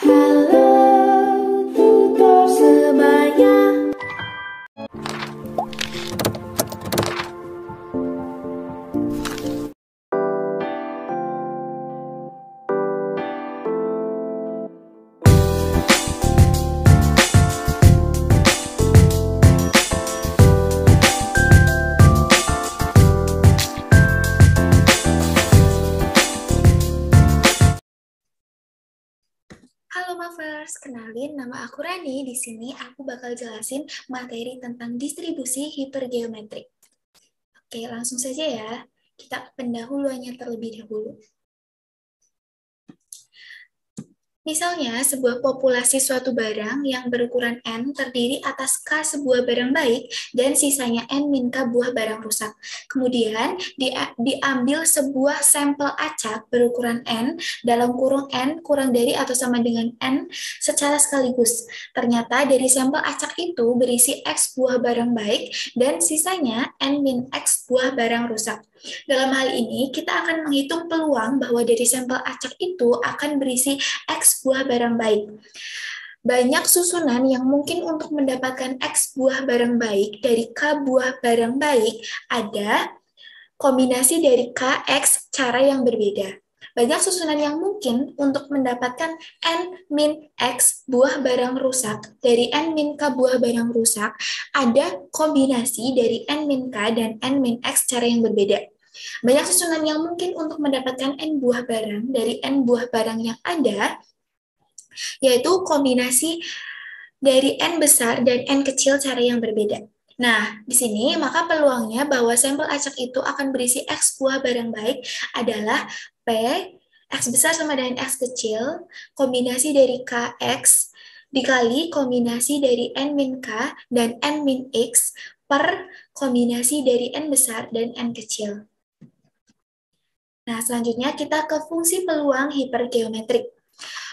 Halo tutor sebaya. Halo Mavers, kenalin nama aku Rani. Di sini aku bakal jelasin materi tentang distribusi hipergeometrik. Oke, langsung saja ya. Kita ke pendahuluannya terlebih dahulu. Misalnya, sebuah populasi suatu barang yang berukuran N terdiri atas K sebuah barang baik dan sisanya N min K buah barang rusak. Kemudian, diambil sebuah sampel acak berukuran N dalam kurung N kurang dari atau sama dengan N secara sekaligus. Ternyata dari sampel acak itu berisi X buah barang baik dan sisanya N min X buah barang rusak. Dalam hal ini, kita akan menghitung peluang bahwa dari sampel acak itu akan berisi X buah barang baik. Banyak susunan yang mungkin untuk mendapatkan X buah barang baik dari K buah barang baik ada kombinasi dari K, X, cara yang berbeda. Banyak susunan yang mungkin untuk mendapatkan N min X buah barang rusak dari N min K buah barang rusak ada kombinasi dari N min K dan N min X cara yang berbeda. Banyak susunan yang mungkin untuk mendapatkan N buah barang dari N buah barang yang ada, yaitu kombinasi dari N besar dan N kecil cara yang berbeda. Nah, di sini maka peluangnya bahwa sampel acak itu akan berisi X buah barang baik adalah P, X besar sama dengan X kecil, kombinasi dari KX, dikali kombinasi dari N min K dan N min X, per kombinasi dari N besar dan N kecil. Nah, selanjutnya kita ke fungsi peluang hipergeometrik.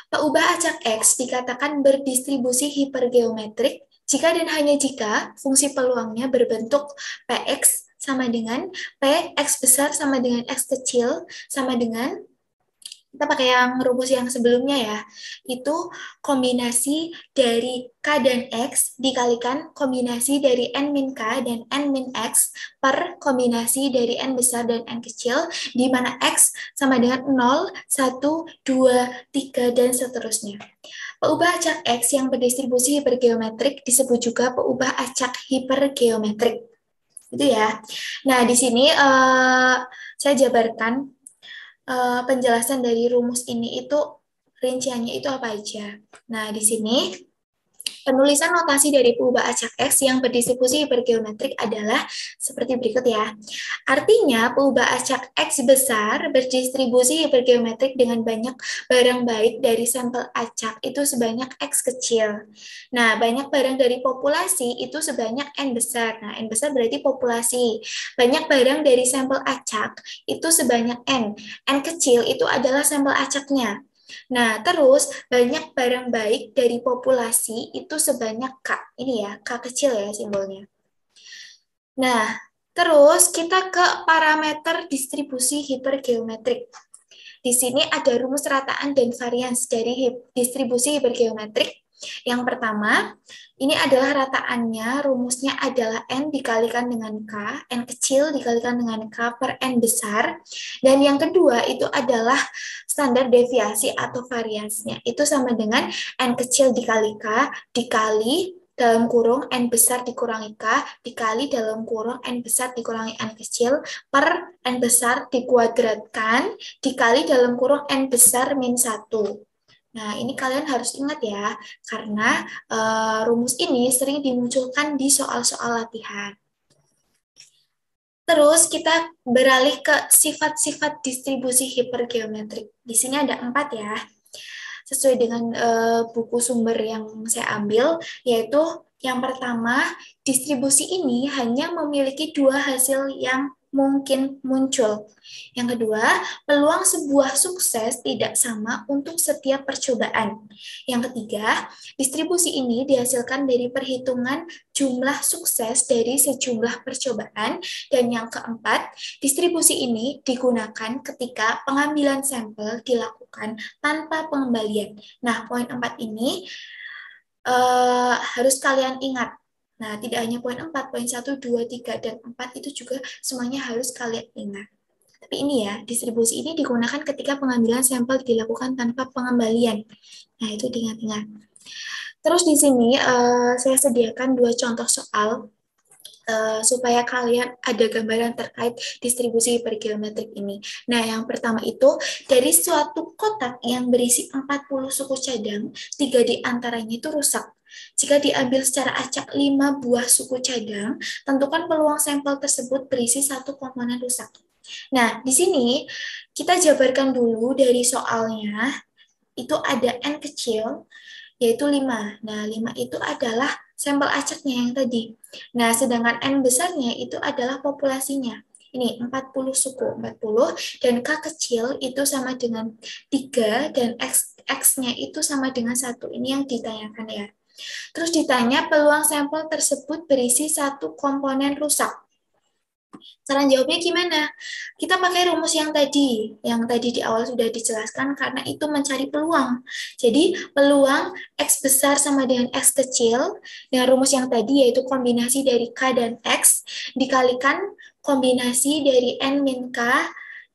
Peubah acak X dikatakan berdistribusi hipergeometrik jika dan hanya jika fungsi peluangnya berbentuk Px sama dengan Px besar sama dengan X kecil sama dengan, kita pakai yang rumus yang sebelumnya ya, itu kombinasi dari K dan X dikalikan kombinasi dari N min K dan N min X per kombinasi dari N besar dan N kecil, di mana X sama dengan 0, 1, 2, 3, dan seterusnya. Peubah acak X yang berdistribusi hipergeometrik disebut juga peubah acak hipergeometrik. Itu ya. Nah, di sini saya jabarkan penjelasan dari rumus ini itu rinciannya itu apa aja. Nah, di sini penulisan notasi dari peubah acak X yang berdistribusi hipergeometrik adalah seperti berikut ya. Artinya, peubah acak X besar berdistribusi hipergeometrik dengan banyak barang baik dari sampel acak itu sebanyak X kecil. Nah, banyak barang dari populasi itu sebanyak N besar. Nah, N besar berarti populasi. Banyak barang dari sampel acak itu sebanyak N. N kecil itu adalah sampel acaknya. Nah, terus banyak barang baik dari populasi itu sebanyak K. Ini ya, K kecil ya simbolnya. Nah, terus kita ke parameter distribusi hipergeometrik. Di sini ada rumus rataan dan varians dari distribusi hipergeometrik. Yang pertama, ini adalah rataannya, rumusnya adalah N dikalikan dengan K, N kecil dikalikan dengan K per N besar. Dan yang kedua itu adalah standar deviasi atau variansnya. Itu sama dengan N kecil dikali K, dikali dalam kurung N besar dikurangi K, dikali dalam kurung N besar dikurangi N kecil, per N besar dikuadratkan, dikali dalam kurung N besar min 1. Nah, ini kalian harus ingat ya, karena rumus ini sering dimunculkan di soal-soal latihan. Terus kita beralih ke sifat-sifat distribusi hipergeometrik. Di sini ada 4 ya, sesuai dengan buku sumber yang saya ambil, yaitu yang pertama, distribusi ini hanya memiliki dua hasil yang mungkin muncul. Yang kedua, peluang sebuah sukses tidak sama untuk setiap percobaan. Yang ketiga, distribusi ini dihasilkan dari perhitungan jumlah sukses dari sejumlah percobaan. Dan yang keempat, distribusi ini digunakan ketika pengambilan sampel dilakukan tanpa pengembalian. Nah, poin 4 ini harus kalian ingat. Nah, tidak hanya poin 4, poin 1, 2, 3, dan 4 itu juga semuanya harus kalian ingat. Tapi ini ya, distribusi ini digunakan ketika pengambilan sampel dilakukan tanpa pengembalian. Nah, itu diingat-ingat. Terus di sini saya sediakan dua contoh soal supaya kalian ada gambaran terkait distribusi hipergeometrik ini. Nah, yang pertama itu, dari suatu kotak yang berisi 40 suku cadang, 3 di antaranya itu rusak. Jika diambil secara acak 5 buah suku cadang, tentukan peluang sampel tersebut berisi satu komponen rusak. Nah, di sini kita jabarkan dulu dari soalnya, itu ada N kecil, yaitu 5. Nah, 5 itu adalah sampel acaknya yang tadi. Nah, sedangkan N besarnya itu adalah populasinya. Ini 40 suku, 40, dan K kecil itu sama dengan 3, dan X-nya itu sama dengan 1. Ini yang ditanyakan ya. Terus ditanya peluang sampel tersebut berisi satu komponen rusak. Cara jawabnya gimana? Kita pakai rumus yang tadi di awal sudah dijelaskan karena itu mencari peluang. Jadi peluang X besar sama dengan X kecil dengan rumus yang tadi yaitu kombinasi dari K dan X dikalikan kombinasi dari N min K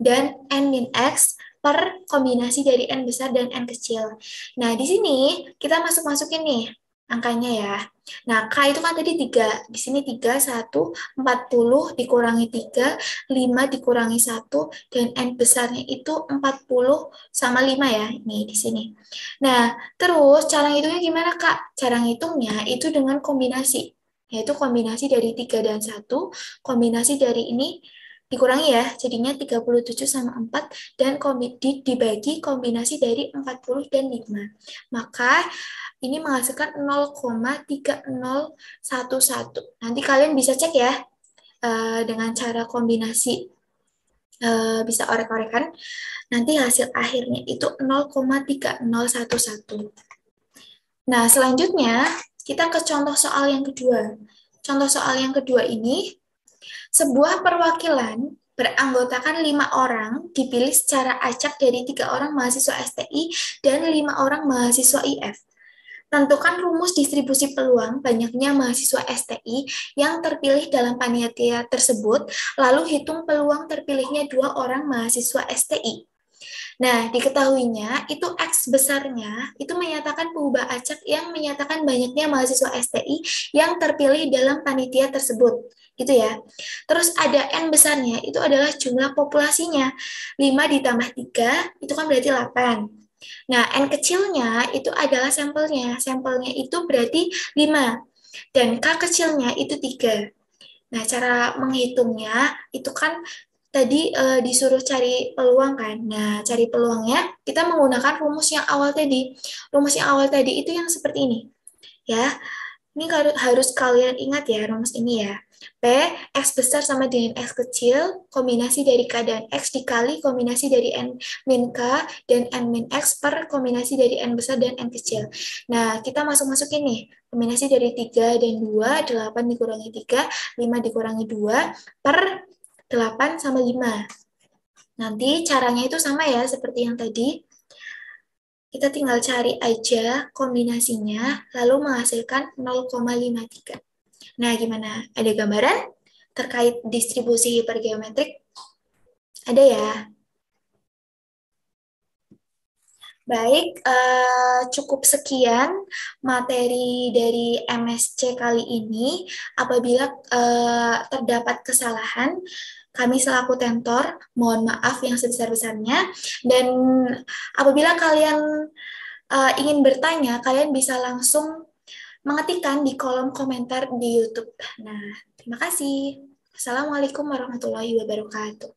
dan N min X per kombinasi dari N besar dan N kecil. Nah, di sini kita masuk-masukin nih angkanya ya. Nah, K itu kan tadi 3. Di sini 3, 1, 40 dikurangi 3, 5 dikurangi 1, dan N besarnya itu 40 sama 5 ya, ini di sini. Nah, terus cara ngitungnya gimana, Kak? Cara ngitungnya itu dengan kombinasi, yaitu kombinasi dari 3 dan 1, kombinasi dari ini dikurangi ya, jadinya 37 sama 4, dan dibagi kombinasi dari 40 dan 5. Maka ini menghasilkan 0,3011. Nanti kalian bisa cek ya dengan cara kombinasi bisa orek-orekan. Nanti hasil akhirnya itu 0,3011. Nah, selanjutnya kita ke contoh soal yang kedua. Contoh soal yang kedua ini, sebuah perwakilan beranggotakan 5 orang dipilih secara acak dari 3 orang mahasiswa STI dan 5 orang mahasiswa IF. Tentukan rumus distribusi peluang banyaknya mahasiswa STI yang terpilih dalam panitia tersebut, lalu hitung peluang terpilihnya 2 orang mahasiswa STI. Nah, diketahuinya itu X besarnya itu menyatakan pengubah acak yang menyatakan banyaknya mahasiswa STI yang terpilih dalam panitia tersebut. Gitu ya. Terus ada N besarnya, itu adalah jumlah populasinya. 5 ditambah 3, itu kan berarti 8. Nah, N kecilnya itu adalah sampelnya. Sampelnya itu berarti 5. Dan K kecilnya itu 3. Nah, cara menghitungnya itu kan tadi disuruh cari peluang kan. Nah, cari peluangnya kita menggunakan rumus yang awal tadi. Rumus yang awal tadi itu yang seperti ini. Ya, ini harus kalian ingat ya rumus ini ya. P, X besar sama dengan X kecil, kombinasi dari K dan X dikali kombinasi dari N min K dan N min X per kombinasi dari N besar dan N kecil. Nah, kita masuk-masukin nih. Kombinasi dari 3 dan 2, 8 dikurangi 3, 5 dikurangi 2, per 8 sama 5. Nanti caranya itu sama ya, seperti yang tadi. Kita tinggal cari aja kombinasinya, lalu menghasilkan 0,53. Nah, gimana? Ada gambaran terkait distribusi hipergeometrik? Ada ya? Baik, cukup sekian materi dari MSC kali ini. Apabila terdapat kesalahan, kami selaku tentor mohon maaf yang sebesar-besarnya. Dan apabila kalian ingin bertanya, kalian bisa langsung mengetikkan di kolom komentar di YouTube. Nah, terima kasih. Assalamualaikum warahmatullahi wabarakatuh.